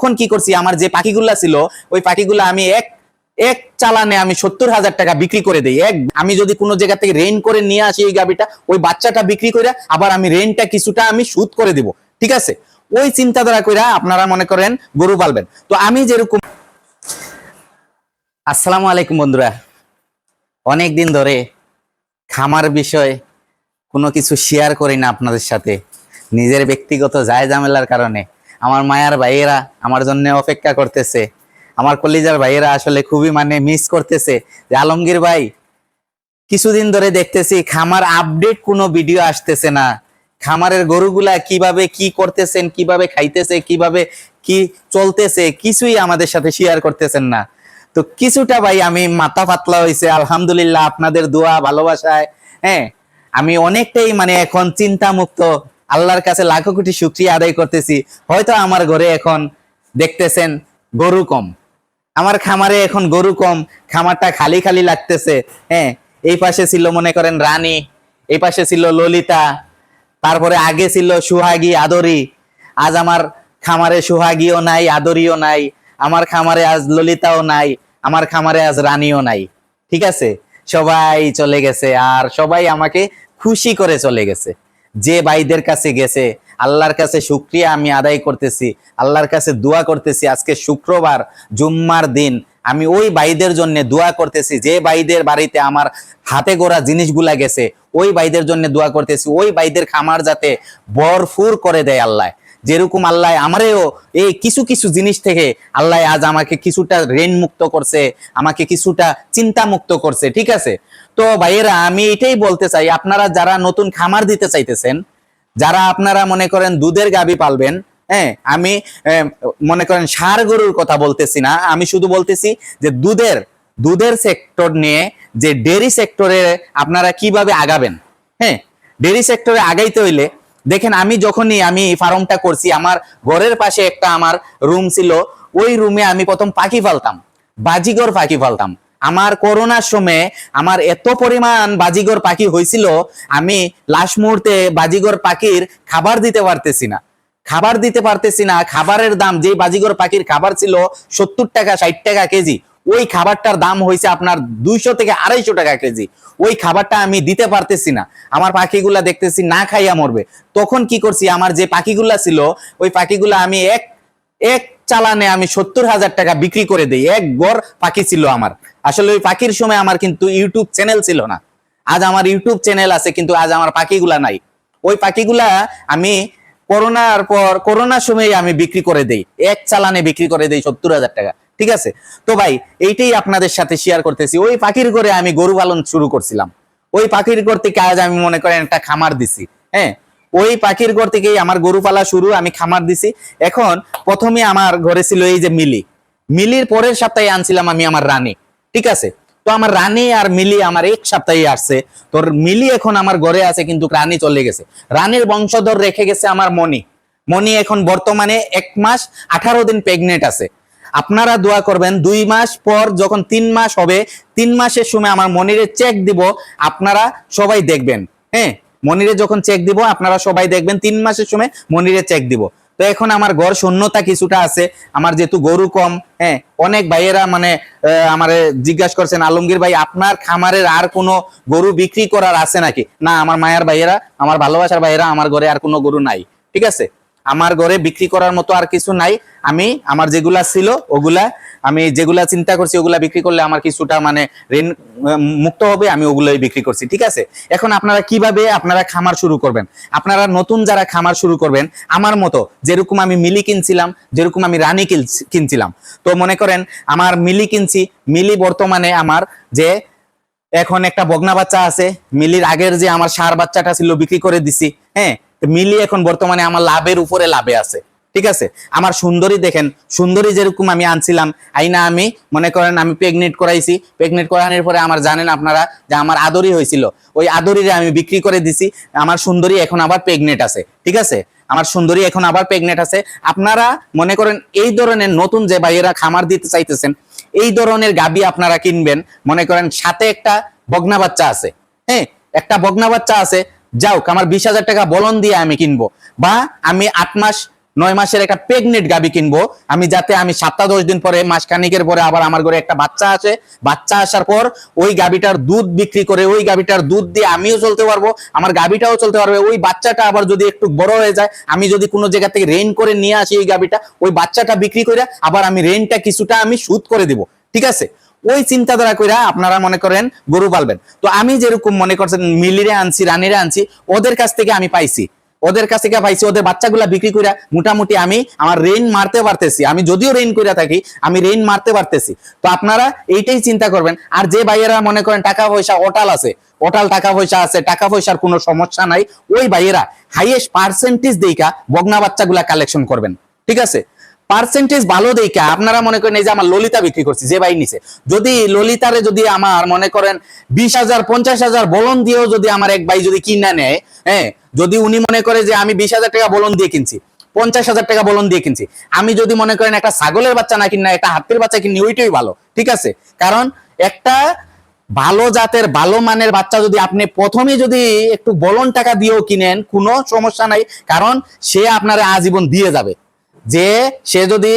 তখন কি করছি, আমার যে পাখিগুলা ছিল ওই পাখিগুলা আমি এক এক চালানে আমি 70,000 টাকা বিক্রি করে দিই। আমি যদি কোনো জায়গা থেকে রেন্ট করে নিয়ে আসি এই গাবিটা, ওই বাচ্চাটা বিক্রি করে আবার আমি রেন্টটা কিছুটা আমি সুদ করে দিব। ঠিক আছে, ওই চিন্তাধারা কইরা আপনারা মনে করেন গরু পালবেন। তো আমি যেরকম, আসসালামু আলাইকুম বন্ধুরা, অনেক দিন ধরে খামার বিষয় কোনো কিছু শেয়ার করি না আপনাদের সাথে, নিজের ব্যক্তিগত যায় ঝামেলার কারণে। আমার মায়ার ভাইয়েরা আমার জন্য অপেক্ষা করতেছে, আমার কলিজার ভাইয়েরা আসলে খুবই মিস করতেছে যে আলমগীর ভাই কিছুদিন ধরে দেখতেছি খামার আপডেট কোনো ভিডিও আসতেছে না, খামারের গরুগুলা কিভাবে কি করতেছেন, কিভাবে খাইতেছে, কিভাবে কি চলতেছে, কিছুই আমাদের সাথে শেয়ার করতেছেন না। তো কিছুটা ভাই আমি মাথা পাতলা হয়েছে, আলহামদুলিল্লাহ আপনাদের দোয়া ভালোবাসায়। হ্যাঁ, আমি অনেকটাই এখন চিন্তা মুক্ত, আল্লাহর কাছে লাখো কোটি শুকরিয়া আদায় করতেছি। হয়তো আমার ঘরে এখন দেখতেছেন গরু কম, আমার খামারে এখন গরু কম, খামারটা খালি খালি লাগতেছে। হ্যাঁ, এই পাশে ছিল মনে করেন রানী, এই পাশে ছিল ললিতা, তারপরে আগে ছিল সুহাগী আদরি। আজ আমার খামারে সুহাগীও নাই, আদরিও নাই, আমার খামারে আজ ললিতাও নাই, আমার খামারে আজ রানীও নাই। ঠিক আছে, সবাই চলে গেছে, আর সবাই আমাকে খুশি করে চলে গেছে। যে ভাইদের কাছে গেছে আল্লাহর কাছে শুকরিয়া আমি আদায় করতেছি, আল্লাহর কাছে দোয়া করতেছি। আজকে শুক্রবার, জুম্মার দিন, আমি ওই ভাইদের জন্য দোয়া করতেছি যে ভাইদের বাড়িতে আমার হাতে গড়া জিনিসগুলা গেছে, ওই ভাইদের জন্য দোয়া করতেছি। ওই ভাইদের খামার যাতে ভরপুর করে দেয় আল্লাহ, যেরকম আল্লাহ আমারেও এই কিছু কিছু জিনিস থেকে আল্লাহ আজ আমাকে কিছুটা ঋণ মুক্ত করছে, আমাকে কিছুটা চিন্তা মুক্ত করছে। ঠিক আছে, তো ভাইয়েরা আমি এটাই বলতে চাই, আপনারা যারা নতুন খামার দিতে চাইতেছেন, যারা আপনারা মনে করেন দুধের গাভী পালবেন, হ্যাঁ, আমি মনে করেন ষাঁড় গরুর কথা বলতেছি না, আমি শুধু বলতেছি যে দুধের সেক্টর নিয়ে যে ডেয়ারি সেক্টরে আপনারা কিভাবে আগাবেন। হ্যাঁ, ডেয়ারি সেক্টরে আগাইতে হইলে দেখেন, আমি ফার্মটা করছি, আমার ঘরের পাশে একটা আমার রুম ছিল, ওই রুমে আমি প্রথম পাখি পালতাম, বাজিগর পাখি পালতাম। আমার করোনার সময় আমার এত পরিমাণ বাজিগর পাখি হয়েছিল, আমি লাস্ট মুহূর্তে বাজিগর পাখির খাবার দিতে পারতেছি না। খাবারের দাম, যে বাজিগর পাখির খাবার ছিল 70 টাকা 60 টাকা কেজি, ওই খাবারটার দাম হয়েছে আপনার 200 থেকে 250 টাকা কেজি। ওই খাবারটা আমি দিতে পারতেছি না, আমার পাখিগুলা দেখতেছি না খাইয়া মরবে। তখন কি করছি, আমার যে পাখিগুলা ছিল ওই পাখিগুলা আমি এক চালানে আমি 70,000 টাকা বিক্রি করে দিই। এক গড় পাখি ছিল আমার। আসলে ওই পাখির সময় আমার কিন্তু ইউটিউব চ্যানেল ছিল না, আজ আমার ইউটিউব চ্যানেল আছে, কিন্তু আজ আমার পাখিগুলা নাই। ওই পাখিগুলা আমি করোনার সময় আমি বিক্রি করে দেই, এক চালানে বিক্রি করে দেই 70,000 টাকা। ঠিক আছে, তো ভাই এইটাই আপনাদের সাথে শেয়ার করতেছি। ওই পাখির করে আমি গরু পালন শুরু করছিলাম, ওই পাখির ঘর থেকে আজ আমি মনে করেন একটা খামার দিছি। হ্যাঁ, ওই পাখির ঘর থেকেই আমার গরু পালা শুরু, আমি খামার দিছি। এখন প্রথমে আমার ঘরে ছিল এই যে মিলির পরের সপ্তাহে আনছিলাম আমি আমার রানী। ঠিক আছে, তো আমার রানী আর মিলি আমার এক সপ্তাহে আসছে। তোর মিলি এখন আমার ঘরে আছে, কিন্তু রানী চলে গেছে। রানীর বংশধর রেখে গেছে আমার মনি এখন বর্তমানে 1 মাস 18 দিন প্রেগনেন্ট আছে। আপনারা দোয়া করবেন, 2 মাস পর যখন 3 মাস হবে, 3 মাসের সময় আমার মনিরে চেক দিব, আপনারা সবাই দেখবেন। হ্যাঁ, মনিরে যখন চেক দিব আপনারা সবাই দেখবেন, 3 মাসের সময় মনিরে চেক দিব। তো এখন আমার ঘর শূন্যতা কিছুটা আছে, আমার যেহেতু গরু কম। হ্যাঁ, অনেক ভাইয়েরা আমারে জিজ্ঞাসা করছেন, আলমগীর ভাই আপনার খামারের আর কোনো গরু বিক্রি করার আছে নাকি? না, আমার মায়ের ভাইয়েরা, আমার ভালোবাসার ভাইয়েরা, আমার ঘরে আর কোনো গরু নাই। ঠিক আছে, আমার ঘরে বিক্রি করার মতো আর কিছু নাই। আমার যেগুলা ছিল ওগুলা, আমি যেগুলা চিন্তা করছি ওগুলা বিক্রি করলে আমার কিছুটা ঋণ মুক্ত হবে, আমি ওগুলোই বিক্রি করছি। ঠিক আছে, এখন আপনারা কিভাবে আপনারা খামার শুরু করবেন, আপনারা নতুন যারা খামার শুরু করবেন, আমার মতো যেরকম আমি মিলি কিনছিলাম, যেরকম আমি রানী কিনছিলাম, তো মনে করেন আমার মিলি কিনছি। মিলি বর্তমানে আমার যে এখন একটা বগনা বাচ্চা আছে, মিলির আগের যে আমার ষাঁড় বাচ্চাটা ছিল বিক্রি করে দিছি। হ্যাঁ, মিলি এখন বর্তমানে আমার লাভের উপরে লাভে আছে। ঠিক আছে, আমার সুন্দরী দেখেন, সুন্দরী যেরকম আমি আনছিলাম, আইনা আমি মনে করেন আমি প্রেগনেন্ট করাইছি, প্রেগনেন্ট করানোর পরে আমার জানেন আপনারা যে আমার আদরি হয়েছিল, ওই আদরিরে আমি বিক্রি করে দিছি। আমার সুন্দরী এখন আবার প্রেগনেন্ট আছে। ঠিক আছে, আমার সুন্দরী এখন আবার প্রেগনেন্ট আছে। আপনারা মনে করেন এই ধরনের নতুন যে ভাইয়েরা খামার দিতে চাইতেছেন, এই ধরনের গাবি আপনারা কিনবেন। মনে করেন সাথে একটা বগনা বাচ্চা আছে, হ্যাঁ, একটা বগনা বাচ্চা আছে, যাও আমার 20,000 টাকা বলন দিয়ে আমি কিনবো, বা আমি 8 মাস 9 মাসের একটা প্রেগনেন্ট গাবি কিনবো আমি, যাতে আমি 7-10 দিন পরে, মাসখানিকের পরে আবার আমার ঘরে একটা বাচ্চা আসে, বাচ্চা আসার পর ওই গাবিটার দুধ বিক্রি করে ওই গাবিটার দুধ দিয়ে আমিও চলতে পারবো, আমার গাবিটাও চলতে পারবে। ওই বাচ্চাটা আবার যদি একটু বড় হয়ে যায়, আমি যদি কোনো জায়গা থেকে রেন করে নিয়ে আসি এই গাবিটা, ওই বাচ্চাটা বিক্রি করে আবার আমি রেনটা কিছুটা আমি সুদ করে দিব, ঠিক আছে? ওই চিন্তাধারা কইরা আপনারা মনে করেন গরু পালবেন। তো আমি যেরকম মনে করছেন মিলিরে আনছি, রানীরে আনছি, ওদের কাছ থেকে আমি পাইছি, ওদের কাছ থেকে পাইছি, ওদের বাচ্চাগুলা বিক্রি করে মোটামুটি আমি আমার রেন মারতে পারতেছি। আমি যদিও রেন করে থাকি, আমি রেন মারতে পারতেছি। তো আপনারা এইটাই চিন্তা করবেন। আর যে ভাইয়েরা মনে করেন টাকা পয়সা অটাল আছে, অটাল টাকা পয়সা আছে, টাকা পয়সার কোনো সমস্যা নাই, ওই ভাইয়েরা হাইয়েস্ট পার্সেন্টেজ দেইকা বগনা বাচ্চাগুলা কালেকশন করবেন, ঠিক আছে? পার্সেন্টেজ ভালো দেখা আপনারা মনে করেন এই যে আমার ললিতা বিক্রি করছি, যে ভাই নিছে, যদি ললিতারে যদি আমার মনে করেন 20,000 50,000 বলন দিয়েও যদি আমার এক ভাই যদি কিনা নেয়, হ্যাঁ, যদি উনি মনে করে যে আমি 20,000 টাকা বলন দিয়ে কিনছি, 50,000 টাকা বলন দিয়ে কিনছি, আমি যদি মনে করেন একটা ছাগলের বাচ্চা না কিনা একটা হাতির বাচ্চা কিনি, ওইটাই ভালো, ঠিক আছে? কারণ একটা ভালো জাতের ভালো মানের বাচ্চা যদি আপনি প্রথমে যদি একটু বলন টাকা দিয়েও কিনেন, কোনো সমস্যা নাই, কারণ সে আপনার আজীবন দিয়ে যাবে। যে সে যদি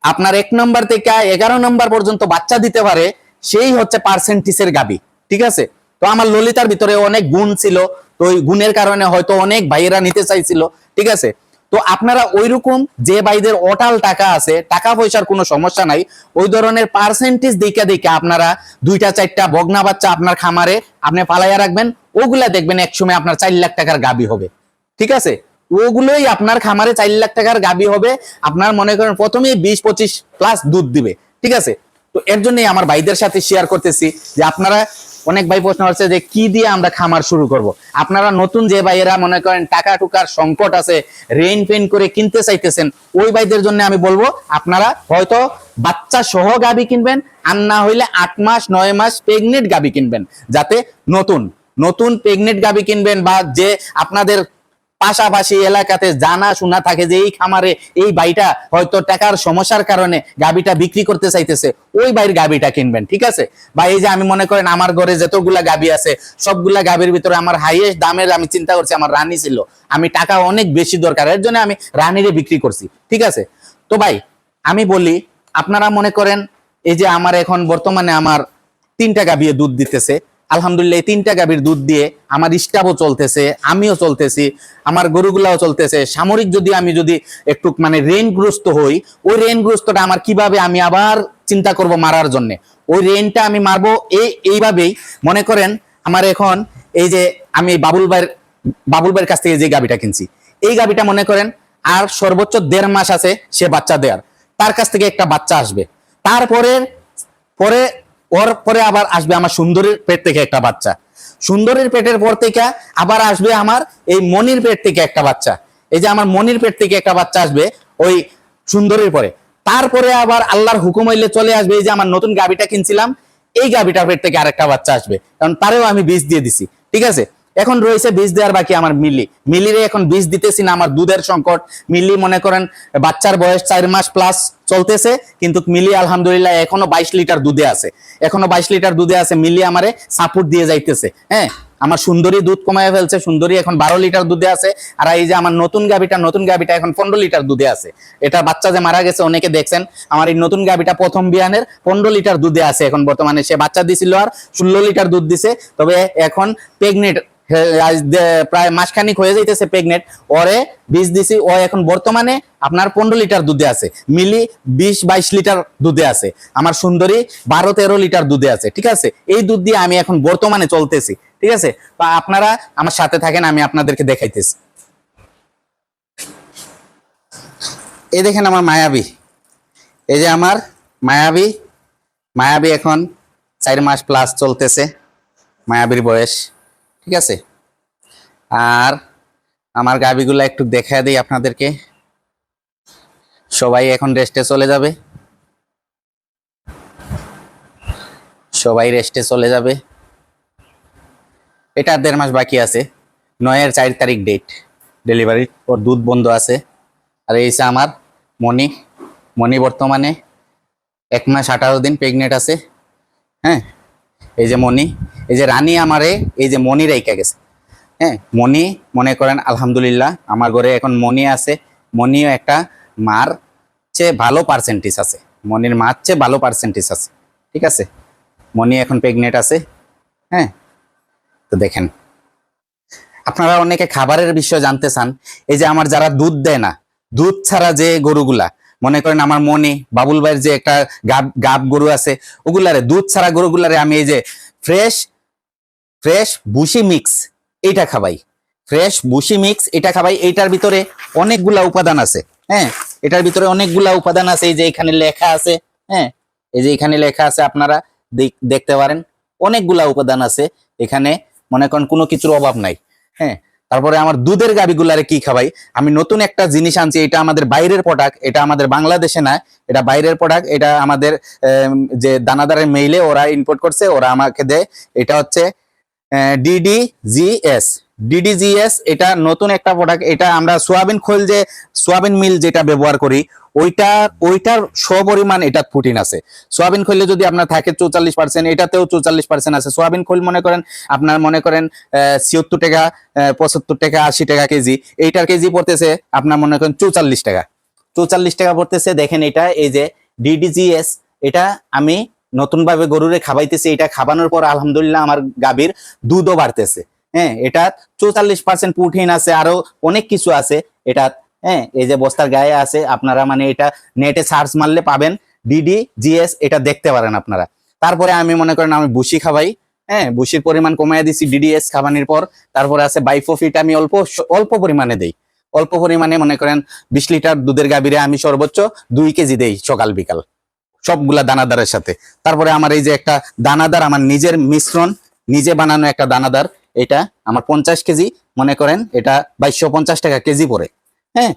আপনার 1 নম্বর থেকে 11 নম্বর পর্যন্ত বাচ্চা দিতে পারে, সেই হচ্ছে পার্সেন্টেজের গাবি, ঠিক আছে? তো আমার ললিতার ভিতরে অনেক গুণ ছিল, তো ওই গুণের কারণে হয়তো অনেক ভাইয়েরা নিতে চাইছিল, ঠিক আছে? তো আপনারা ওইরকম যে ভাইদের অটাল টাকা আছে, টাকা পয়সার কোনো সমস্যা নাই, ওই ধরনের পার্সেন্টেজ দেখে দেখে আপনারা 2-4টা বগনা বাচ্চা আপনার খামারে আপনি পালাইয়া রাখবেন। ওগুলা দেখবেন একসময় আপনার 4 লাখ টাকার গাবি হবে, ঠিক আছে? ওগুলোই আপনার খামারে 4 লাখ টাকার গাবি হবে। আপনার মনে করেন প্রথমে 20-25 প্লাস দুধ দিবে, ঠিক আছে? তো এর জন্যই আমার ভাইদের সাথে শেয়ার করতেছি যে আপনারা, অনেক ভাই প্রশ্ন হচ্ছে যে কি দিয়ে আমরা খামার শুরু করব। আপনারা নতুন যে ভাইয়েরা মনে করেন টাকা টুকার সংকট আছে, রেন পেন করে কিনতে চাইতেছেন, ওই ভাইদের জন্য আমি বলবো আপনারা হয়তো বাচ্চা সহ গাবি কিনবেন, আর না হইলে 8 মাস 9 মাস প্রেগনেন্ট গাবি কিনবেন, যাতে নতুন নতুন প্রেগনেন্ট গাবি কিনবেন, বা যে আপনাদের পাশাপাশি এলাকাতে জানা শোনা থাকে যে এই খামারে এই ভাইটা হয়তো টাকার সমস্যার কারণে গাবিটা বিক্রি করতে চাইতেছে, ওই ভাইয়ের গাবিটা কিনবেন, ঠিক আছে? বা এই যে আমি মনে করেন আমার ঘরে যতগুলা গাবি আছে, সবগুলা গাবির ভিতরে আমার হাইয়েস্ট দামের আমি চিন্তা করছি আমার রানী ছিল, আমি টাকা অনেক বেশি দরকার, এর জন্য আমি রানীরে বিক্রি করছি, ঠিক আছে? তো ভাই আমি বলি, আপনারা মনে করেন এই যে আমার এখন বর্তমানে আমার 3টা গাবি দুধ দিতেছে, আলহামদুলিল্লাহ। এই 3টা গাভীর দুধ দিয়ে আমার স্টাফও চলতেছে, আমিও চলতেছি, আমার গরুগুলাও চলতেছে। সামরিক যদি আমি যদি একটু মানে রেনগ্রস্ত হই, ওই রেনগ্রস্তটা আমার কিভাবে আমি আবার চিন্তা করব মারার জন্য, ওই রেনটা আমি মারবো এইভাবেই। মনে করেন আমার এখন এই যে আমি বাবুল ভাইয়ের কাছ থেকে যে গাভীটা কিনছি, এই গাভীটা মনে করেন আর সর্বোচ্চ 1.5 মাস আছে সে বাচ্চা দেওয়ার, তার কাছ থেকে একটা বাচ্চা আসবে, তারপরে পরে ওর পরে আবার আসবে আমার সুন্দরীর পেট থেকে একটা বাচ্চা, সুন্দরীর পেটের পর থেকে আবার আসবে আমার এই মনির পেট থেকে একটা বাচ্চা, এই যে আমার মনির পেট থেকে একটা বাচ্চা আসবে ওই সুন্দরীর পরে, তারপরে আবার আল্লাহর হুকুম হইলে চলে আসবে এই যে আমার নতুন গাভীটা কিনছিলাম, এই গাভীটার পেট থেকে আরেকটা বাচ্চা আসবে, কারণ তারেও আমি বীজ দিয়ে দিছি, ঠিক আছে? এখন রয়েছে বীজ দেওয়ার বাকি আমার মিলিরে এখন বীজ দিতেছি না, আমার দুধের সংকট। মিলি মনে করেন বাচ্চার বয়স 4 মাস প্লাস চলতেছে, কিন্তু মিলি আলহামদুলিল্লাহ এখনো 22 লিটার দুধে আছে, এখনো 22 লিটার দুধে আছে। মিলি আমারে সাপোর্ট দিয়ে যাইতেছে, হ্যাঁ। আমার সুন্দরী দুধ কমায় ফেলছে, সুন্দরী এখন 12 লিটার দুধে আছে। আর এই যে আমার নতুন গাভীটা এখন 15 লিটার দুধে আছে। এটা বাচ্চা যে মারা গেছে অনেকে দেখছেন, আমার এই নতুন গাভীটা প্রথম বিয়ানের 15 লিটার দুধে আছে এখন বর্তমানে। সে বাচ্চা দিছিল আর 16 লিটার দুধ দিছে, তবে এখন প্রেগনেন্ট, প্রায় মাসখানিক হয়ে যাইতেছে প্রেগনেন্ট। ওরে বীজ দিছি, ও এখন বর্তমানে আপনার 15 লিটার দুধে আছে। মিলি 20-22 লিটার দুধে আছে, আমার সুন্দরী 12-13 লিটার দুধে আছে, ঠিক আছে? এই দুধ দিয়ে আমি এখন বর্তমানে চলতেছি, ঠিক আছে? তো আপনারা আমার সাথে থাকেন, আমি আপনাদেরকে দেখাইতেছি। এই দেখেন আমার মায়াবী, এই যে আমার মায়াবী এখন 4 মাস প্লাস চলতেছে মায়াবীর বয়স, ঠিক আছে? আর আমার গাভীগুলা একটু দেখা দিই আপনাদেরকে। সবাই এখন রেস্টে চলে যাবে, এটা 1.5 মাস বাকি আছে। 9-এর 4 তারিখ ডেট ডেলিভারি, ওর দুধ বন্ধ আছে। আর এই যে আমার মনি বর্তমানে 1 মাস 18 দিন প্রেগনেন্ট আছে, হ্যাঁ। এই যে মনি, এই যে রানী আমারে এই যে মনি রেখে গেছে, হ্যাঁ। মনি মনে করেন আলহামদুলিল্লাহ আমার ঘরে এখন মনি আছে, মনিও একটা মার চেয়ে ভালো পার্সেন্টেজ আছে, মনির মার চেয়ে ভালো পার্সেন্টেজ আছে। ঠিক আছে, মনি এখন প্রেগনেন্ট আছে। হ্যাঁ, তো দেখেন, আপনারা অনেকে খাবারের বিষয়ে জানতে চান। এই যে আমার যারা দুধ দেয় না, দুধ ছাড়া যে গরুগুলা, মনে করেন আমার মনি বাবুল ভাইয়ের যে একটা গাব গরু আছে, ওগুলারে দুধ ছাড়া গরুগুলারে আমি এই যে ফ্রেশ ফ্রেশ বুসি মিক্স এইটা খাবাই, ফ্রেশ বুসি মিক্স এটা খাবাই। এইটার ভিতরে অনেকগুলা উপাদান আছে। হ্যাঁ, এটার ভিতরে অনেকগুলা উপাদান আছে, এই যে এখানে লেখা আছে। হ্যাঁ, এই যে এখানে লেখা আছে, আপনারা দেখতে পারেন, অনেকগুলা উপাদান আছে এখানে, মনে করেন কোনো কিছুর অভাব নাই। হ্যাঁ, তারপরে আমার দুধের গাবিগুলারে কি খাবাই, আমি নতুন একটা জিনিস আনছি, এটা আমাদের বাইরের প্রোডাক্ট, এটা আমাদের বাংলাদেশে না, এটা বাইরের প্রোডাক্ট। এটা আমাদের যে দানাদারের মেইলে ওরা ইম্পোর্ট করছে, ওরা আমাকে দেয়। এটা হচ্ছে ডিডিজিএস। ডিডিজিএস এটা নতুন একটা প্রোডাক্ট। এটা আমরা সোয়াবিন খোল, যে সোয়াবিন মিল যেটা ব্যবহার করি, ওইটার সপরিমাণ এটা প্রোটিন আছে। সোয়াবিন খোলে যদি আপনার থাকে 44%, এটাতেও 44% আছে। সোয়াবিন খোল মনে করেন আপনার, মনে করেন ৭৬ টাকা, ৭৫ টাকা, ৮০ টাকা কেজি। এইটার কেজি পড়তেছে আপনার মনে করেন ৪৪ টাকা, ৪৪ টাকা পড়তেছে। দেখেন এটা, এই যে ডিডিজিএস, এটা আমি নতুন ভাবে গরুরে খাবাইতেছি। এটা খাবানোর পর আলহামদুলিল্লাহ আমার গাভীর দুধও বাড়তেছে। হ্যাঁ, এটা 44% প্রোটিন আছে, আরো অনেক কিছু আছে এটা। হ্যাঁ, এই যে বস্তার গায়ে আছে, আপনারা মানে এটা নেটে সার্চ মারলে পাবেন, ডিডিজিএস, এটা দেখতে পারেন আপনারা। তারপরে আমি মনে করেন আমি ভুসি খাবাই। হ্যাঁ, ভুসির পরিমাণ কমাইয়া দিছি ডিডিএস খাবানোর পর। তারপরে আছে বাইফোফিট, আমি অল্প অল্প পরিমাণে দেই, অল্প পরিমাণে। মনে করেন 20 লিটার দুধের গাভীরে আমি সর্বোচ্চ 2 কেজি দেই সকাল বিকাল, সবগুলা দানাদারের সাথে। তারপরে আমার এই যে একটা দানাদার, আমার নিজের মিশ্রণ, নিজে বানানো একটা দানাদার, এটা আমার 50 কেজি, মনে করেন এটা 2250 টাকা কেজি পড়ে। হ্যাঁ,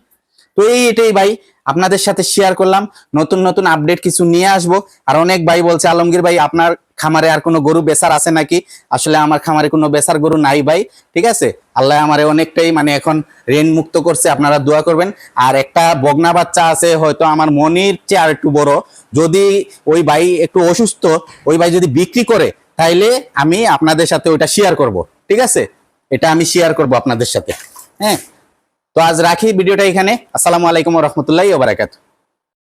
তো এটাই ভাই আপনাদের সাথে শেয়ার করলাম। নতুন নতুন আপডেট কিছু নিয়ে আসবো। আর অনেক ভাই বলছে, আলমগীর ভাই আপনার খামারে আর কোনো গরু বেচার আছে নাকি? আসলে আমার খামারে কোনো বেচার গরু নাই ভাই। ঠিক আছে, আল্লাহ আমারে অনেকটাই মানে এখন ঋণ মুক্ত করছে, আপনারা দোয়া করবেন। আর একটা বগনা বাচ্চা আছে, হয়তো আমার মনির চেয়ে আর একটু বড়। যদি ওই ভাই একটু অসুস্থ, ওই ভাই যদি বিক্রি করে, তাইলে আমি আপনাদের সাথে ওইটা শেয়ার করব। ঠিক আছে, এটা আমি শেয়ার করব আপনাদের সাথে। হ্যাঁ, তো আজ রাখি ভিডিওটা এখানে। আসসালামু আলাইকুম ওয়া রাহমাতুল্লাহি ওয়া বারাকাতুহু।